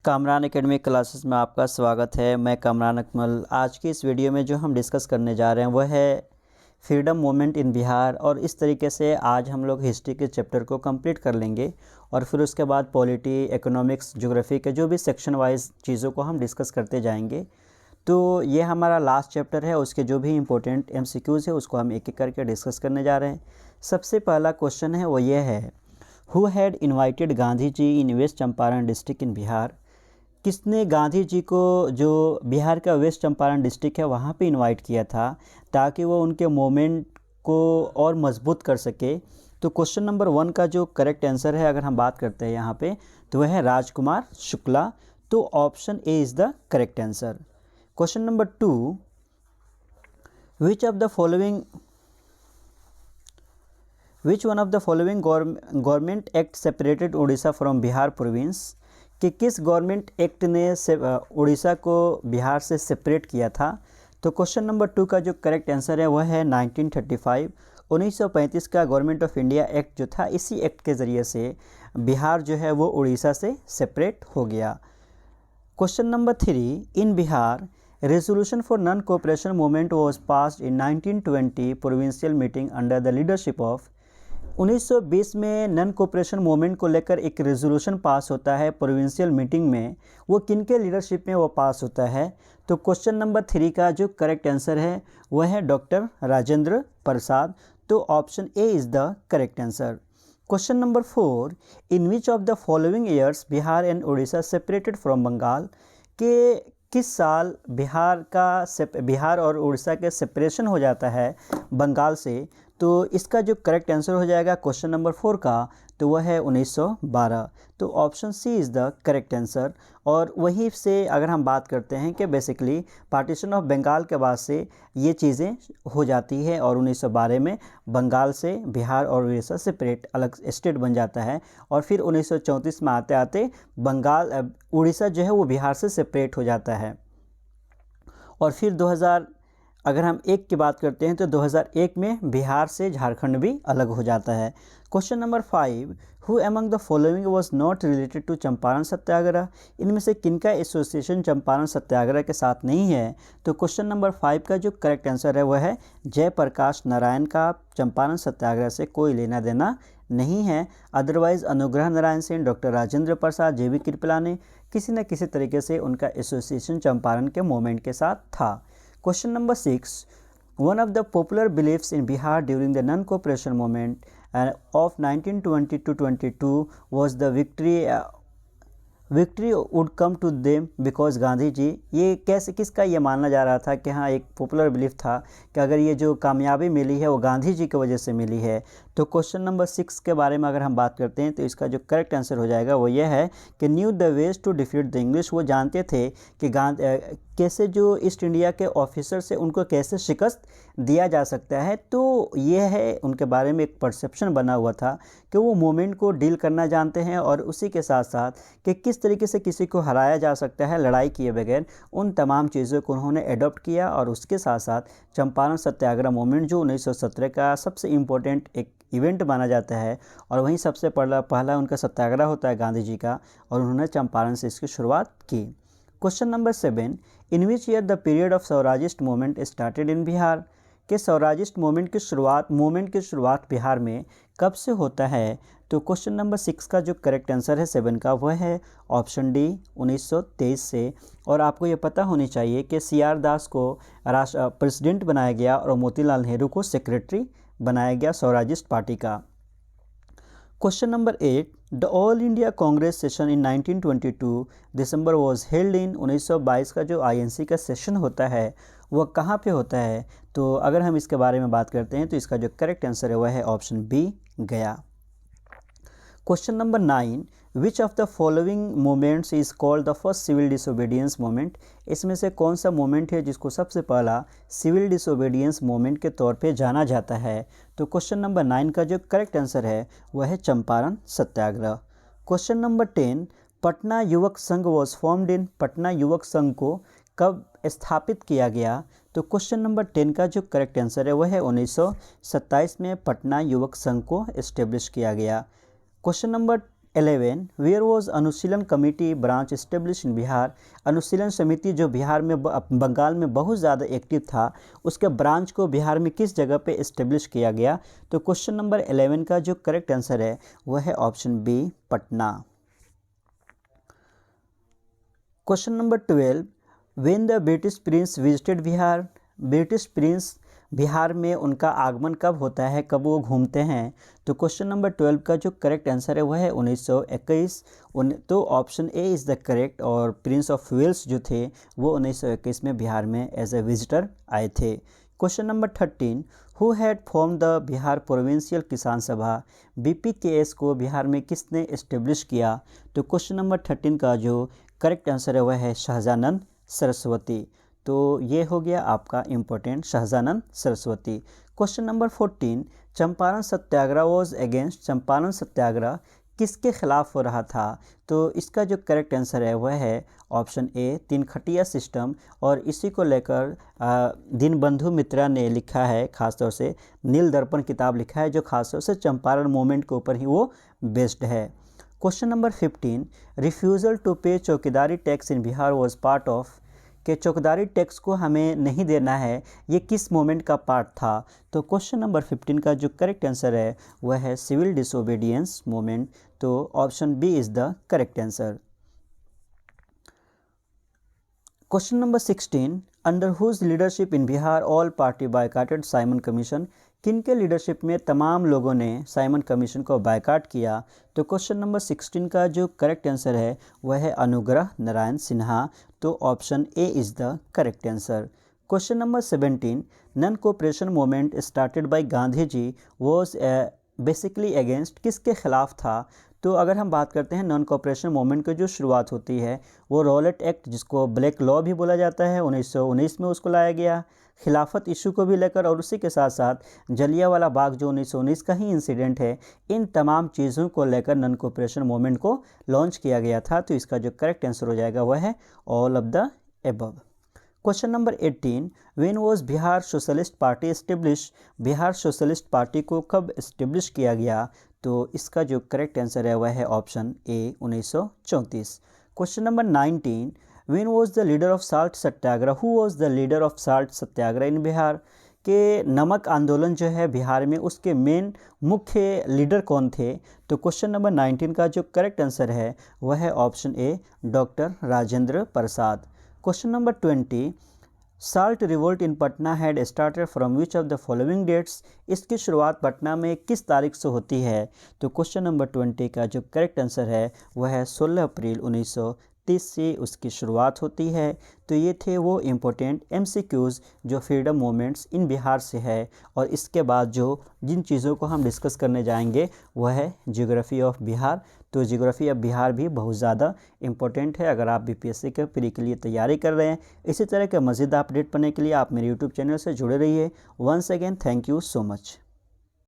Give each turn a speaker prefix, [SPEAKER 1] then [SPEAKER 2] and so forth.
[SPEAKER 1] Kamran academic classes में आपका स्वागत है। मैं कामरान अकमल। आज की इस वीडियो में जो हम डिस्कस करने जा रहे हैं वह है फ्रीडम मूवमेंट इन बिहार, और इस तरीके से आज हम लोग हिस्ट्री के चैप्टर को कंप्लीट कर लेंगे और फिर उसके बाद पॉलिटी, इकोनॉमिक्स, ज्योग्राफी के जो भी सेक्शन वाइज चीज़ों को हम डिस्कस करते जाएंगे। तो ये हमारा लास्ट चैप्टर है, उसके जो भी इम्पोर्टेंट MCQs है उसको हम एक एक करके डिस्कस करने जा रहे हैं। सबसे पहला क्वेश्चन है वो ये है, who had invited Gandhi ji in west Champaran district in Bihar. किसने गांधी जी को जो बिहार का वेस्ट चंपारण डिस्ट्रिक्ट है वहाँ पे इनवाइट किया था ताकि वो उनके मूवमेंट को और मजबूत कर सके। तो क्वेश्चन नंबर 1 का जो करेक्ट आंसर है, अगर हम बात करते हैं यहाँ पे, तो वह है राजकुमार शुक्ला। तो option A is the correct answer. Question number 2, which one of the following government act separated Orissa from Bihar province. कि किस गवर्नमेंट एक्ट ने उड़ीसा को बिहार से सेपरेट किया था। तो क्वेश्चन नंबर 2 का जो करेक्ट आंसर है वह है 1935। 1935 का गवर्नमेंट ऑफ इंडिया एक्ट जो था, इसी एक्ट के ज़रिए से बिहार जो है वो उड़ीसा से सेपरेट हो गया। Question number 3, in Bihar resolution for non cooperation movement was passed in 1920 provincial meeting under the leadership of. 1920 में नॉन कोऑपरेशन मूवमेंट को लेकर एक रेजोल्यूशन पास होता है प्रोविंशियल मीटिंग में। वो किन के लीडरशिप में वो पास होता है। तो क्वेश्चन नंबर 3 का जो करेक्ट आंसर है वह है डॉक्टर राजेंद्र प्रसाद। तो option A is the correct answer. Question number 4, in which of the following years Bihar and Orissa separated from Bengal. के किस साल बिहार और उड़ीसा के सेपरेशन हो जाता है बंगाल से। तो इसका जो करेक्ट आंसर हो जाएगा क्वेश्चन नंबर 4 का, तो वह है 1912। तो option C is the correct answer. और वहीं से अगर हम बात करते हैं कि बेसिकली पार्टीशन ऑफ बंगाल के बाद से ये चीज़ें हो जाती है और 1912 में बंगाल से बिहार और उड़ीसा सेपरेट अलग स्टेट बन जाता है। और फिर 1934 में आते आते उड़ीसा जो है वो बिहार से सेपरेट हो जाता है। और फिर 2000 अगर हम एक की बात करते हैं तो 2001 में बिहार से झारखंड भी अलग हो जाता है। Question number 5, who among the following was not related to Champaran Satyagraha. इनमें से किनका एसोसिएशन चंपारण सत्याग्रह के साथ नहीं है। तो क्वेश्चन नंबर 5 का जो करेक्ट आंसर है वह है जयप्रकाश नारायण का चंपारण सत्याग्रह से कोई लेना देना नहीं है। अदरवाइज अनुग्रह नारायण सेन, डॉक्टर राजेंद्र प्रसाद, JB कृपला ने किसी न किसी तरीके से उनका एसोसिएशन चंपारण के मूवमेंट के साथ था। Question number 6, one of the popular beliefs in Bihar during the non-cooperation movement of 1920 to 22 was the victory would come to them because Gandhi ji. ये कैसे, किसका ये मानना जा रहा था कि हाँ, एक पॉपुलर बिलीफ था कि अगर ये जो कामयाबी मिली है वो गांधी जी की वजह से मिली है। तो क्वेश्चन नंबर 6 के बारे में अगर हम बात करते हैं तो इसका जो करेक्ट आंसर हो जाएगा वो ये है कि knew the ways to defeat the English. वो जानते थे कि कैसे जो ईस्ट इंडिया के ऑफिसर से उनको कैसे शिकस्त दिया जा सकता है। तो ये है उनके बारे में एक परसेप्शन बना हुआ था कि वो मूवमेंट को डील करना जानते हैं और उसी के साथ साथ कि किस तरीके से किसी को हराया जा सकता है लड़ाई किए बगैर, उन तमाम चीज़ों को उन्होंने एडॉप्ट किया। और उसके साथ साथ चंपारण सत्याग्रह मूवमेंट जो 1917 का सबसे इम्पोर्टेंट एक इवेंट माना जाता है और वहीं सबसे पहला उनका सत्याग्रह होता है गांधी जी का, और उन्होंने चंपारण से इसकी शुरुआत की। Question number 7, in which year the period of Swarajist movement started in Bihar. के स्वराजिस्ट मूवमेंट की शुरुआत बिहार में कब से होता है। तो क्वेश्चन नंबर 6 का जो करेक्ट आंसर है 7 का वह है ऑप्शन डी 1923 से। और आपको ये पता होनी चाहिए कि CR दास को प्रेसिडेंट बनाया गया और मोतीलाल नेहरू को सेक्रेटरी बनाया गया स्वराजिस्ट पार्टी का। Question number 8, the all India Congress session in 1922 December was held in. 1922 का जो INC का सेशन होता है वह कहाँ पे होता है। तो अगर हम इसके बारे में बात करते हैं तो इसका जो करेक्ट आंसर है वह है ऑप्शन बी, गया। Question number 9, which of the following movements is called the first civil disobedience movement. इसमें से कौन सा मूवमेंट है जिसको सबसे पहला सिविल डिसोबीडियंस मूवमेंट के तौर पे जाना जाता है। तो क्वेश्चन नंबर 9 का जो करेक्ट आंसर है वह है चंपारण सत्याग्रह। क्वेश्चन नंबर 10, पटना युवक संघ वॉज फॉर्म्ड इन। पटना युवक संघ को कब स्थापित किया गया। तो क्वेश्चन नंबर 10 का जो करेक्ट आंसर है वह है 1927 में पटना युवक संघ को एस्टेब्लिश किया गया। Question number 11 where was Anushilan committee branch establish in Bihar. Anushilan Samiti जो बिहार में बंगाल में बहुत ज़्यादा एक्टिव था, उसके ब्रांच को बिहार में किस जगह पे इस्टेब्लिश किया गया? तो क्वेश्चन नंबर 11 का जो करेक्ट आंसर है वह है option B, Patna. Question number 12 when the British prince visited Bihar. British prince Bihar में उनका आगमन कब होता है, कब वो घूमते हैं? तो क्वेश्चन नंबर 12 का जो करेक्ट आंसर है वह है 1921। तो option A is the correct. और प्रिंस ऑफ वेल्स जो थे वो 1921 में बिहार में एज ए विजिटर आए थे। Question number 13 who had form the Bihar provincial किसान सभा। BPKS को बिहार में किसने इस्टेब्लिश किया? तो क्वेश्चन नंबर 13 का जो करेक्ट आंसर है वह है शाहजानंद सरस्वती। तो ये हो गया आपका important, Sahajanand Saraswati. Question number 14 Champaran Satyagraha was against. Champaran Satyagraha किसके खिलाफ हो रहा था? तो इसका जो करेक्ट आंसर है वह है ऑप्शन ए, तीनखटिया सिस्टम। और इसी को लेकर दीनबंधु मित्रा ने लिखा है, खासतौर से नील दर्पण किताब लिखा है जो खासतौर से चंपारण मूवमेंट के ऊपर ही वो बेस्ड है। Question number 15 refusal to pay chowkidari tax in Bihar was part of. कि चौकीदारी टैक्स को हमें नहीं देना है, ये किस मूवमेंट का पार्ट था? तो क्वेश्चन नंबर 15 का जो करेक्ट आंसर है वह है सिविल डिसोबीडियंस मूवमेंट। तो option B is the correct answer. Question number 16 under whose leadership in Bihar all party boycotted Simon commission. किन के लीडरशिप में तमाम लोगों ने साइमन कमीशन को बायकाट किया? तो क्वेश्चन नंबर 16 का जो करेक्ट आंसर है वह है अनुग्रह नारायण सिन्हा। तो option A is the correct answer. Question number 17 non cooperation movement started by Gandhi ji was basically against. किसके खिलाफ था? तो अगर हम बात करते हैं नॉन कोऑपरेशन मूवमेंट की जो शुरुआत होती है वो रॉलेट एक्ट, जिसको ब्लैक लॉ भी बोला जाता है, 1919 में उसको लाया गया खिलाफत इशू को भी लेकर। और उसी के साथ साथ जलियांवाला बाग जो 1919 का ही इंसिडेंट है, इन तमाम चीज़ों को लेकर नॉन कोऑपरेशन मूवमेंट को लॉन्च किया गया था। तो इसका जो करेक्ट आंसर हो जाएगा वह है all of the above. Question number 18 when was Bihar socialist party establish. Bihar socialist party को कब एस्टेब्लिश किया गया? तो इसका जो करेक्ट आंसर है वह है option A, 1934। Question number 19 when was the leader of salt Satyagraha. Who was the leader of salt Satyagraha in Bihar. के नमक आंदोलन जो है बिहार में, उसके मेन मुख्य लीडर कौन थे? तो क्वेश्चन नंबर 19 का जो करेक्ट आंसर है वह है option A, doctor Rajendra Prasad. Question number 20 salt revolt in Patna had started from which of the following dates. इसकी शुरुआत पटना में किस तारीख से होती है? तो क्वेश्चन नंबर 20 का जो करेक्ट आंसर है वह है 16 अप्रैल 1930 से उसकी शुरुआत होती है। तो ये थे वो इम्पोर्टेंट MCQs जो फ्रीडम मूवमेंट्स इन बिहार से है। और इसके बाद जो जिन चीज़ों को हम डिस्कस करने जाएंगे वह है ज्योग्राफी ऑफ बिहार। तो ज्योग्राफी ऑफ बिहार भी बहुत ज़्यादा इम्पोर्टेंट है अगर आप BPSC के प्री के लिए तैयारी कर रहे हैं। इसी तरह के मज़ीद अपडेट पाने के लिए आप मेरे YouTube चैनल से जुड़े रहिए। Once again thank you so much.